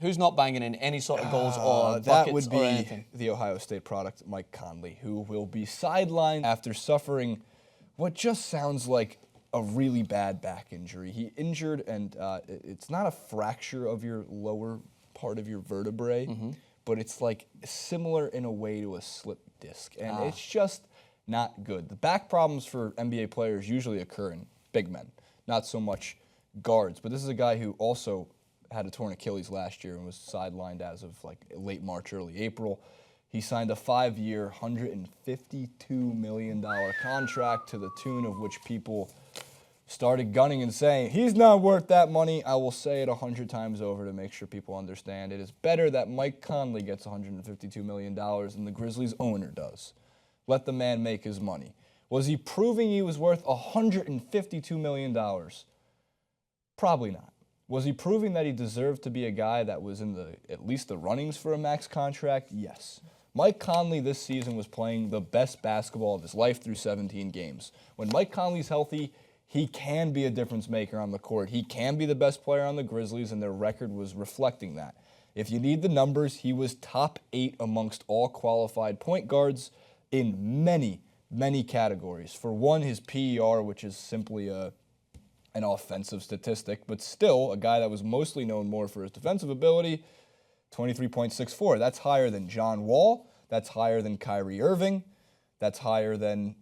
Who's not banging in any sort of goals or that buckets would or be anything? the Ohio State product, Mike Conley, who will be sidelined after suffering what just sounds like a really bad back injury. He injured, and it's not a fracture of your lower part of your vertebrae, but it's like similar in a way to a slip disc, and it's just not good. The back problems for NBA players usually occur in big men, not so much guards. But this is a guy who also had a torn Achilles last year and was sidelined as of like late March, early April. He signed a 5-year, $152 million contract to the tune of which people started gunning and saying, he's not worth that money. I will say it 100 times over to make sure people understand. It is better that Mike Conley gets $152 million than the Grizzlies owner does. Let the man make his money. Was he proving he was worth $152 million? Probably not. Was he proving that he deserved to be a guy that was in at least the runnings for a max contract? Yes. Mike Conley this season was playing the best basketball of his life through 17 games. When Mike Conley's healthy, he can be a difference maker on the court. He can be the best player on the Grizzlies, and their record was reflecting that. If you need the numbers, he was top 8 amongst all qualified point guards in many, many categories. For one, his PER, which is simply an offensive statistic, but still a guy that was mostly known more for his defensive ability, 23.64. That's higher than John Wall. That's higher than Kyrie Irving. That's higher than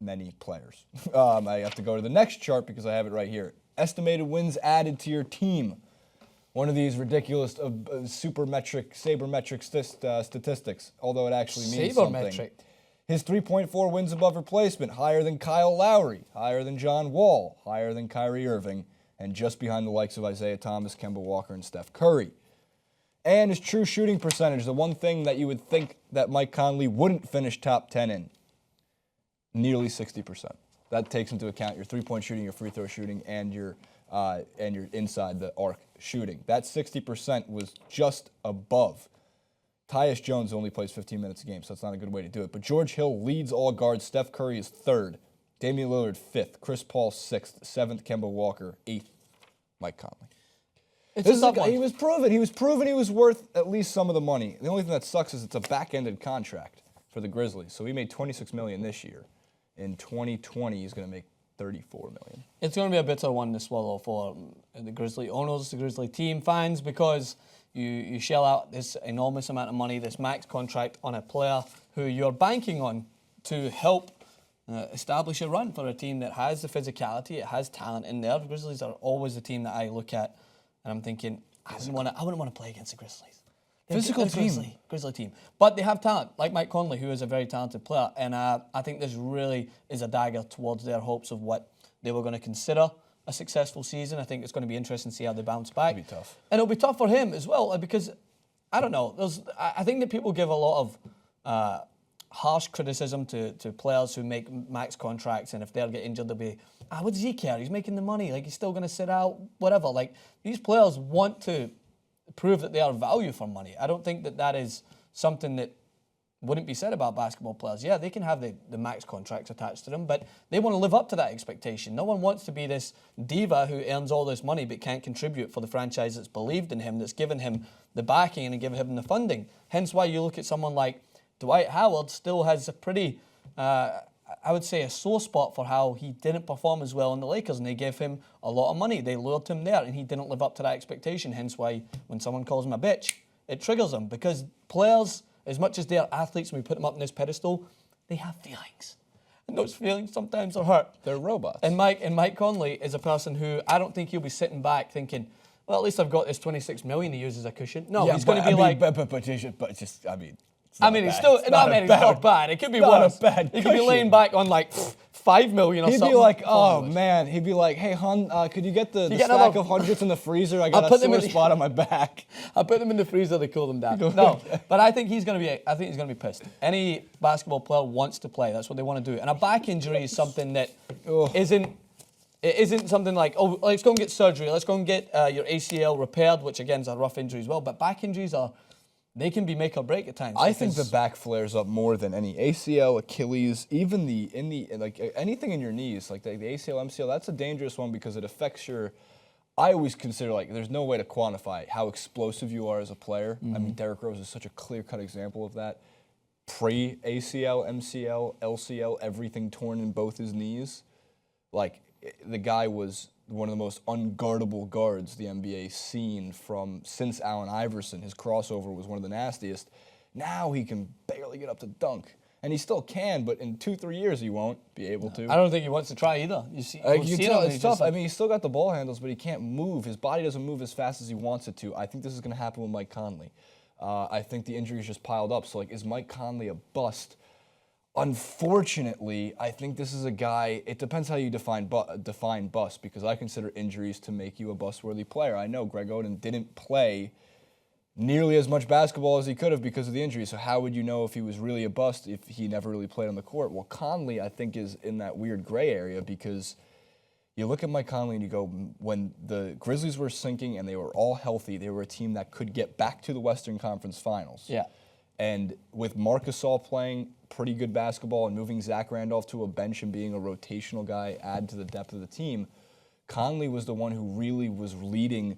many players. I have to go to the next chart because I have it right here. Estimated wins added to your team. One of these ridiculous sabermetric statistics, although it actually means something. His 3.4 wins above replacement, higher than Kyle Lowry, higher than John Wall, higher than Kyrie Irving, and just behind the likes of Isaiah Thomas, Kemba Walker, and Steph Curry. And his true shooting percentage, the one thing that you would think that Mike Conley wouldn't finish top 10 in, nearly 60%. That takes into account your three-point shooting, your free throw shooting, and your inside the arc shooting. That 60% was just above. Tyus Jones only plays 15 minutes a game, so that's not a good way to do it. But George Hill leads all guards. Steph Curry is 3rd. Damian Lillard 5th. Chris Paul 6th. 7th, Kemba Walker 8th. Mike Conley. He was proven. He was proven he was worth at least some of the money. The only thing that sucks is it's a back-ended contract for the Grizzlies. So he made $26 million this year. In 2020, he's going to make $34 million. It's going to be a bitter one to swallow for the Grizzly owners, the Grizzly team fans, because you shell out this enormous amount of money, this max contract on a player who you're banking on to help establish a run for a team that has the physicality, it has talent in there. The Grizzlies are always the team that I look at, and I'm thinking, I wouldn't want to play against the Grizzlies. Physical team. Grizzly team. But they have talent, like Mike Conley, who is a very talented player, and I think this really is a dagger towards their hopes of what they were going to consider a successful season. I think it's going to be interesting to see how they bounce back. It'll be tough. And it'll be tough for him as well, because, I don't know, I think that people give a lot of harsh criticism to players who make max contracts, and if they'll get injured, they'll be, what does he care? He's making the money. Like, he's still going to sit out, whatever. Like, these players want to prove that they are value for money. I don't think that is something that wouldn't be said about basketball players. Yeah, they can have the max contracts attached to them, but they want to live up to that expectation. No one wants to be this diva who earns all this money but can't contribute for the franchise that's believed in him, that's given him the backing and given him the funding. Hence why you look at someone like Dwight Howard still has a pretty, I would say, a sore spot for how he didn't perform as well in the Lakers, and they gave him a lot of money. They lured him there, and he didn't live up to that expectation. Hence why when someone calls him a bitch, it triggers him, because players, as much as they are athletes and we put them up on this pedestal, they have feelings. And those feelings sometimes are hurt. They're robots. And Mike Conley is a person who I don't think he'll be sitting back thinking, well, at least I've got this $26 million to use as a cushion. No, yeah, he's going to be he's not bad. It could be worse. He could be laying back on like $5 million or something. He'd be like, oh man. He'd be like, hey, hon, could you get the stack of hundreds in the freezer? I got a sore spot on my back. I put them in the freezer to cool them down. No, but I think he's going to be pissed. Any basketball player wants to play. That's what they want to do. And a back injury is something that isn't something like, oh, let's go and get surgery. Let's go and get your ACL repaired, which again is a rough injury as well. But back injuries they can be make or break at times. I think the back flares up more than any ACL, Achilles, even anything in your knees, like the ACL, MCL. That's a dangerous one because it affects your I always consider, like, there's no way to quantify how explosive you are as a player. I mean, Derrick Rose is such a clear-cut example of that. Pre-ACL, MCL, LCL, everything torn in both his knees. Like, the guy was one of the most unguardable guards the NBA's seen since Allen Iverson. His crossover was one of the nastiest. Now he can barely get up to dunk. And he still can, but in 2-3 years he won't be able to. I don't think he wants to try either. You see, You can tell it's tough. I mean, he's still got the ball handles, but he can't move. His body doesn't move as fast as he wants it to. I think this is going to happen with Mike Conley. I think the injuries just piled up. So, like, is Mike Conley a bust? Unfortunately, I think this is a guy, it depends how you define bust, because I consider injuries to make you a bust-worthy player. I know Greg Oden didn't play nearly as much basketball as he could have because of the injury, so how would you know if he was really a bust if he never really played on the court? Well, Conley, I think, is in that weird gray area, because you look at Mike Conley and you go, when the Grizzlies were sinking and they were all healthy, they were a team that could get back to the Western Conference Finals. Yeah. And with Marc Gasol playing pretty good basketball and moving Zach Randolph to a bench and being a rotational guy, add to the depth of the team, Conley was the one who really was leading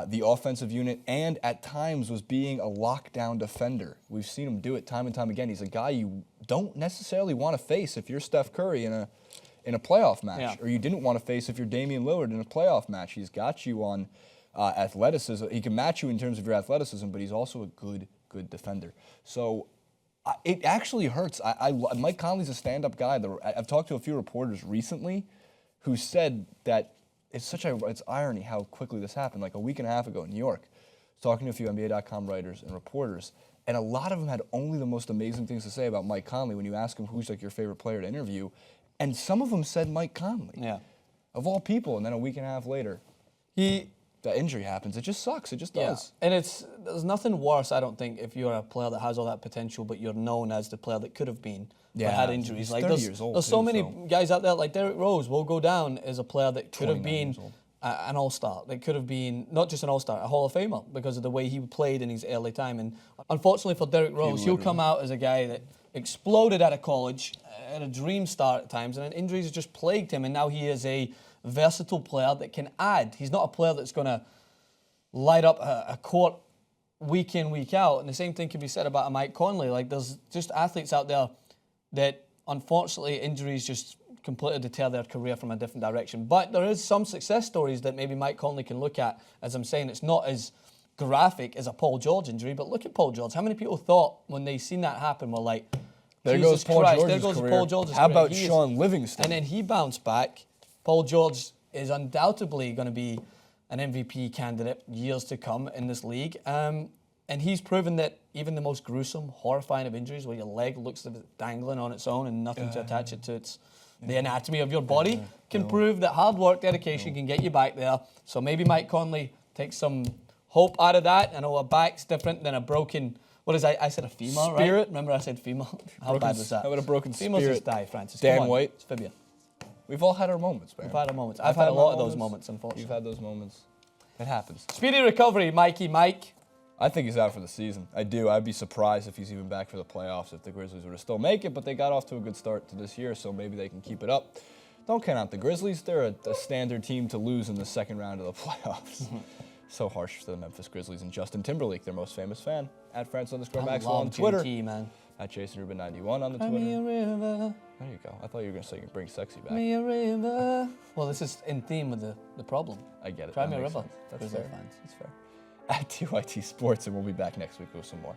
the offensive unit and at times was being a lockdown defender. We've seen him do it time and time again. He's a guy you don't necessarily want to face if you're Steph Curry in a playoff match, or you didn't want to face if you're Damian Lillard in a playoff match. He's got you on athleticism. He can match you in terms of your athleticism, but he's also a good defender. So it actually hurts. Mike Conley's a stand-up guy. I've talked to a few reporters recently who said that it's irony how quickly this happened. Like a week and a half ago in New York, I was talking to a few NBA.com writers and reporters, and a lot of them had only the most amazing things to say about Mike Conley when you ask them who's like your favorite player to interview, and some of them said Mike Conley. Yeah. Of all people, and then a week and a half later, the injury happens. It just sucks. It just does. And there's nothing worse, I don't think, if you're a player that has all that potential, but you're known as the player that could have been, but had injuries. He's like 30 years old there's so too, many so. guys out there, like Derrick Rose will go down as a player that could have 29 been years old. an all-star. That could have been not just an all-star, a Hall of Famer, because of the way he played in his early time. And unfortunately for Derrick Rose, he'll come out as a guy that exploded out of college, had a dream start at times, and then injuries have just plagued him, and now he is a versatile player that can add. He's not a player that's going to light up a court week in, week out. And the same thing can be said about a Mike Conley. Like, there's just athletes out there that, unfortunately, injuries just completely deter their career from a different direction. But there is some success stories that maybe Mike Conley can look at. As I'm saying, it's not as graphic as a Paul George injury, but look at Paul George. How many people thought when they seen that happen were like, there Jesus goes Paul Christ, George's there goes career. Paul George's How career. about Sean Livingston? And then he bounced back. Paul George is undoubtedly going to be an MVP candidate years to come in this league. And he's proven that even the most gruesome, horrifying of injuries, where your leg looks like it's dangling on its own and nothing to attach it to the anatomy of your body, can prove that hard work, dedication can get you back there. So maybe Mike Conley takes some hope out of that. I know a back's different than a broken, I said a femur, Spirit? right? Remember I said femur? How bad was that? How about a broken Femurs spirit? just die, Francis. Dan Come on. White? It's fibia. We've all had our moments, man. We've had our moments. I've had a lot of those moments, unfortunately. You've had those moments. It happens. Speedy recovery, Mikey Mike. I think he's out for the season. I do. I'd be surprised if he's even back for the playoffs if the Grizzlies were to still make it, but they got off to a good start to this year, so maybe they can keep it up. Don't count out the Grizzlies. They're a standard team to lose in the second round of the playoffs. So harsh for the Memphis Grizzlies and Justin Timberlake, their most famous fan, at @France_Maxwell on Twitter. JT, man. At JasonRubin91 on the Cry Twitter. me a river, There you go. I thought you were going to say bring sexy back. me a river. Well, this is in theme with the problem. I get it. Cry That me a makes river. sense. That's Grizzly fair. fans. That's fair. At TYT Sports, and we'll be back next week with some more.